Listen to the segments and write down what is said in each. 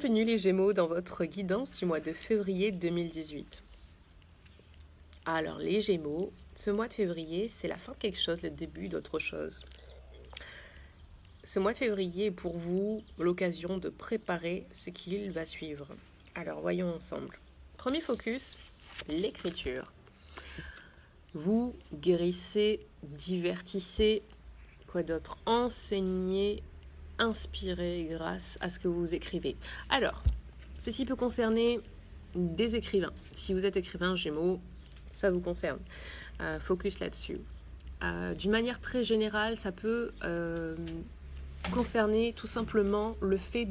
Bienvenue les Gémeaux dans votre guidance du mois de février 2018. Alors les Gémeaux, ce mois de février, c'est la fin de quelque chose, le début d'autre chose. Ce mois de février est pour vous l'occasion de préparer ce qu'il va suivre. Alors voyons ensemble. Premier focus, l'écriture. Vous guérissez, divertissez, quoi d'autre, enseignez, inspirez grâce à ce que vous écrivez. Alors, ceci peut concerner des écrivains. Si vous êtes écrivain Gémeaux, ça vous concerne. Focus là-dessus. D'une manière très générale, ça peut concerner tout simplement le fait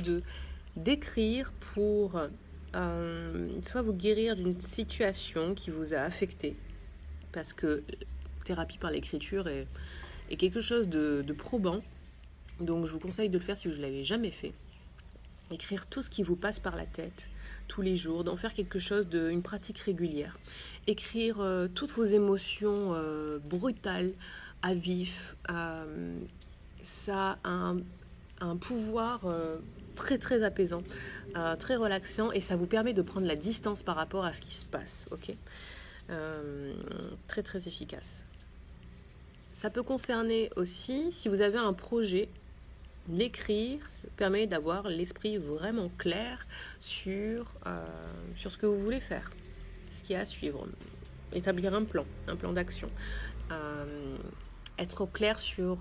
d'écrire pour soit vous guérir d'une situation qui vous a affecté, parce que thérapie par l'écriture est quelque chose de probant. Donc je vous conseille de le faire si vous ne l'avez jamais fait. Écrire tout ce qui vous passe par la tête tous les jours, d'en faire quelque chose une pratique régulière. Écrire toutes vos émotions brutales, à vif, ça a un pouvoir très très apaisant, très relaxant, et ça vous permet de prendre la distance par rapport à ce qui se passe. Ok, très très efficace. Ça peut concerner aussi, si vous avez un projet, l'écrire permet d'avoir l'esprit vraiment clair sur ce que vous voulez faire, ce qu'il y a à suivre, établir un plan d'action, être au clair sur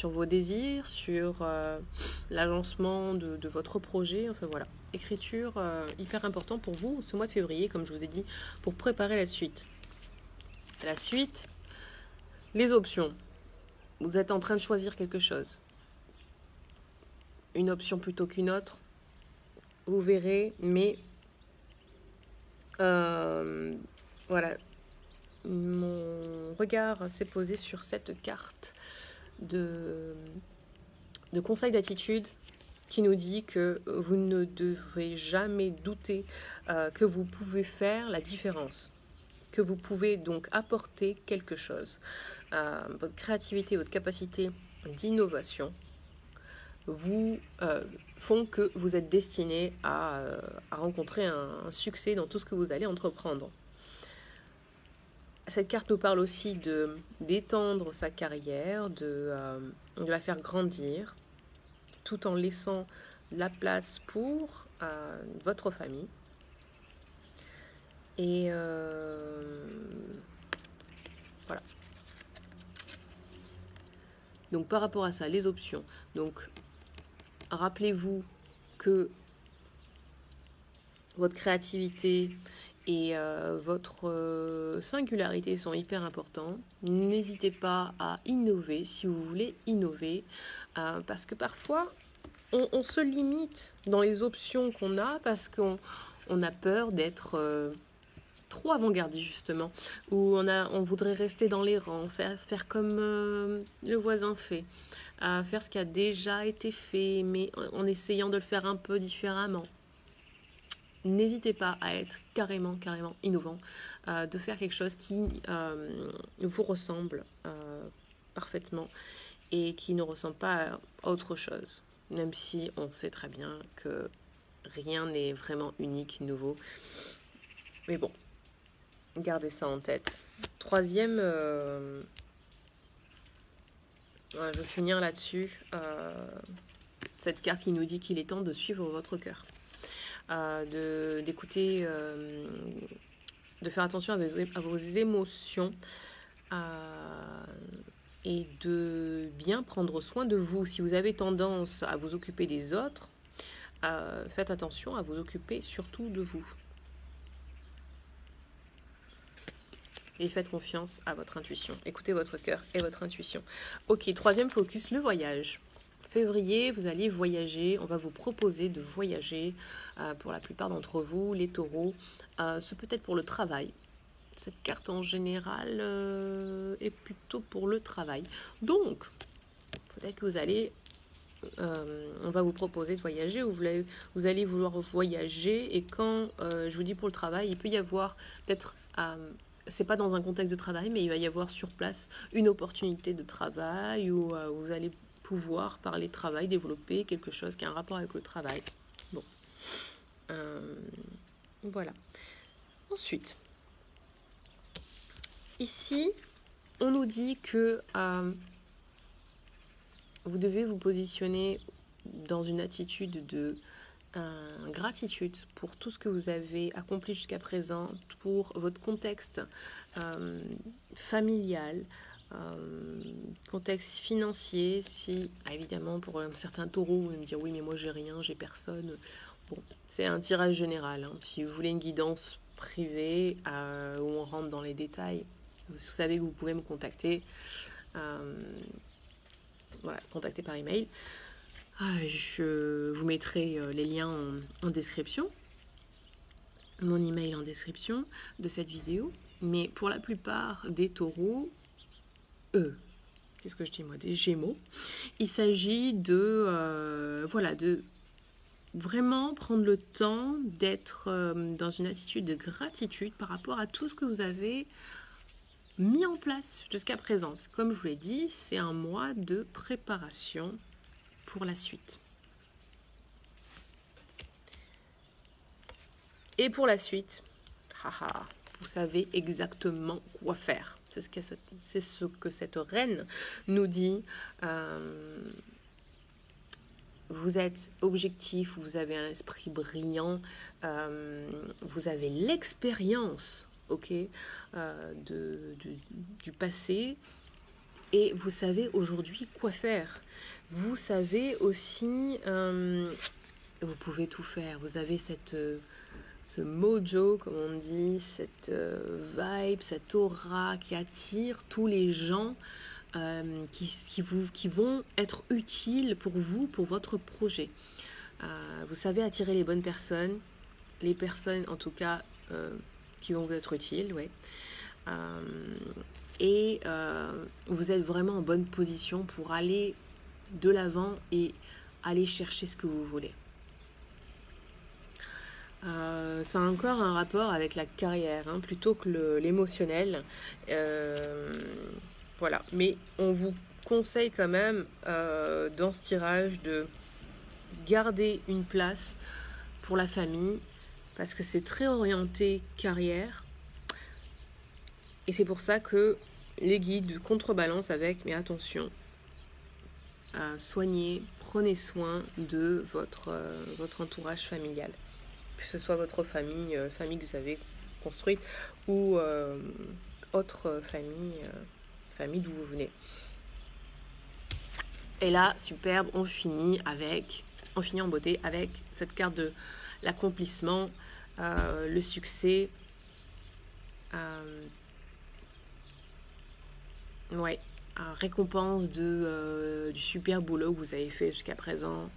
vos désirs, sur l'agencement de votre projet, enfin voilà. Écriture, hyper important pour vous ce mois de février, comme je vous ai dit, pour préparer la suite. La suite, les options. Vous êtes en train de choisir quelque chose. Une option plutôt qu'une autre, vous verrez, mais voilà, mon regard s'est posé sur cette carte de conseil d'attitude qui nous dit que vous ne devrez jamais douter que vous pouvez faire la différence, que vous pouvez donc apporter quelque chose. Votre créativité, votre capacité d'innovation vous font que vous êtes destiné à rencontrer un succès dans tout ce que vous allez entreprendre. Cette carte nous parle aussi d'étendre sa carrière, de la faire grandir, tout en laissant la place pour votre famille. Et voilà. Donc par rapport à ça, les options. Donc rappelez-vous que votre créativité et votre singularité sont hyper importants. N'hésitez pas à innover si vous voulez innover, parce que parfois on se limite dans les options qu'on a parce qu'on a peur d'être trop avant-gardiste justement, ou on voudrait rester dans les rangs, faire comme le voisin fait, faire ce qui a déjà été fait, mais en essayant de le faire un peu différemment. N'hésitez pas à être carrément innovant, de faire quelque chose qui vous ressemble parfaitement et qui ne ressemble pas à autre chose, même si on sait très bien que rien n'est vraiment unique, nouveau. Mais bon, gardez ça en tête. Troisième, je vais finir là-dessus, cette carte qui nous dit qu'il est temps de suivre votre cœur. D'écouter, de faire attention à vos émotions et de bien prendre soin de vous. Si vous avez tendance à vous occuper des autres, faites attention à vous occuper surtout de vous. Et faites confiance à votre intuition. Écoutez votre cœur et votre intuition. Ok, troisième focus, le voyage. Février, vous allez voyager, on va vous proposer de voyager pour la plupart d'entre vous, les taureaux, c'est peut-être pour le travail. Cette carte en général est plutôt pour le travail. Donc, peut-être que vous allez, on va vous proposer de voyager ou vous allez vouloir voyager, et quand je vous dis pour le travail, il peut y avoir peut-être... c'est pas dans un contexte de travail, mais il va y avoir sur place une opportunité de travail où vous allez pouvoir parler de travail, développer quelque chose qui a un rapport avec le travail. Bon. Voilà. Ensuite, ici, on nous dit que vous devez vous positionner dans une attitude de gratitude pour tout ce que vous avez accompli jusqu'à présent, pour votre contexte familial, contexte financier. Si, évidemment, pour certains taureaux, vous allez me dire oui, mais moi j'ai rien, j'ai personne. Bon, c'est un tirage général. Hein. Si vous voulez une guidance privée où on rentre dans les détails, vous savez que vous pouvez me contacter. Voilà, contacter par email. Je vous mettrai les liens en description, mon email en description de cette vidéo. Mais pour la plupart des taureaux, qu'est-ce que je dis moi, des gémeaux, il s'agit de vraiment prendre le temps d'être dans une attitude de gratitude par rapport à tout ce que vous avez mis en place jusqu'à présent. Parce que comme je vous l'ai dit, c'est un mois de préparation pour la suite. Et pour la suite, vous savez exactement quoi faire. C'est ce que cette reine nous dit. Vous êtes objectif, vous avez un esprit brillant, vous avez l'expérience, du passé, et vous savez aujourd'hui quoi faire. Vous savez aussi, vous pouvez tout faire. Vous avez ce mojo, comme on dit, cette vibe, cette aura qui attire tous les gens qui vont être utiles pour vous, pour votre projet. Vous savez attirer les bonnes personnes, les personnes en tout cas qui vont vous être utiles, ouais. Et vous êtes vraiment en bonne position pour aller de l'avant et aller chercher ce que vous voulez. Ça a encore un rapport avec la carrière, plutôt que l'émotionnel. Voilà, mais on vous conseille quand même dans ce tirage de garder une place pour la famille parce que c'est très orienté carrière et c'est pour ça que les guides contrebalancent avec mais attention, soignez, prenez soin de votre entourage familial, que ce soit votre famille que vous avez construite ou autre famille d'où vous venez. Et là, superbe, on finit en beauté avec cette carte de l'accomplissement, le succès, récompense du super boulot que vous avez fait jusqu'à présent.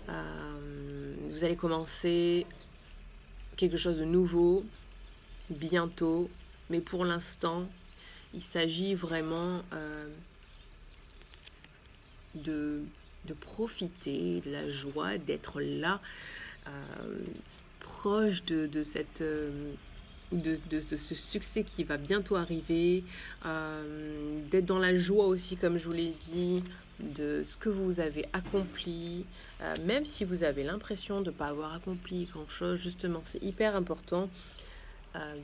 Vous allez commencer quelque chose de nouveau bientôt, mais pour l'instant, il s'agit vraiment de profiter de la joie, d'être là, proche de ce succès qui va bientôt arriver, d'être dans la joie aussi, comme je vous l'ai dit, de ce que vous avez accompli, même si vous avez l'impression de ne pas avoir accompli grand-chose, justement, c'est hyper important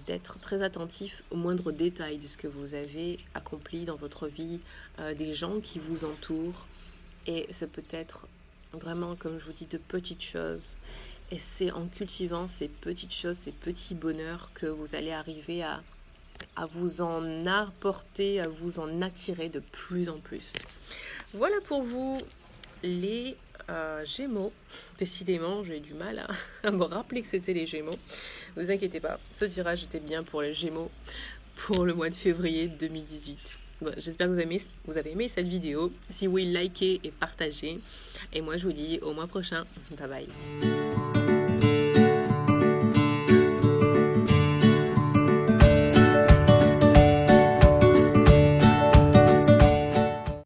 d'être très attentif aux moindres détails de ce que vous avez accompli dans votre vie, des gens qui vous entourent, et ça peut être vraiment, comme je vous dis, de petites choses, et c'est en cultivant ces petites choses, ces petits bonheurs que vous allez arriver à vous en apporter, à vous en attirer de plus en plus. Voilà pour vous les Gémeaux. Décidément, j'ai du mal à me rappeler que c'était les Gémeaux. Ne vous inquiétez pas, ce tirage était bien pour les Gémeaux pour le mois de février 2018. Bon, j'espère que vous avez aimé cette vidéo. Si oui, likez et partagez. Et moi, je vous dis au mois prochain. Bye bye.